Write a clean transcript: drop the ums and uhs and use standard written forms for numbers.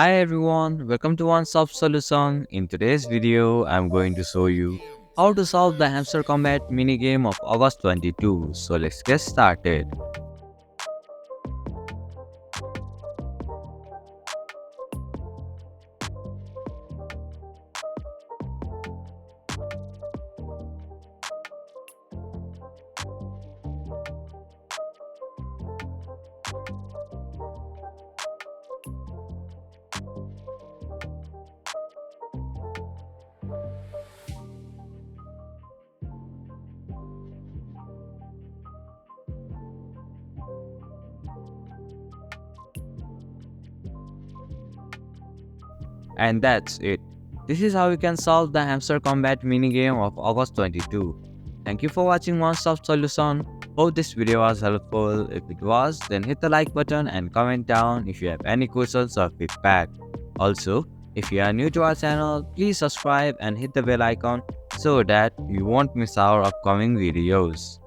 Hi everyone, welcome to One Stop Solution. In today's video, I'm going to show you how to solve the Hamster Combat minigame of August 22. So let's get started. And that's it. This is how you can solve the Hamster Combat minigame of August 22. Thank you for watching One Stop Solution. Hope this video was helpful. If it was, then hit the like button and comment down if you have any questions or feedback. Also, if you are new to our channel, please subscribe and hit the bell icon so that you won't miss our upcoming videos.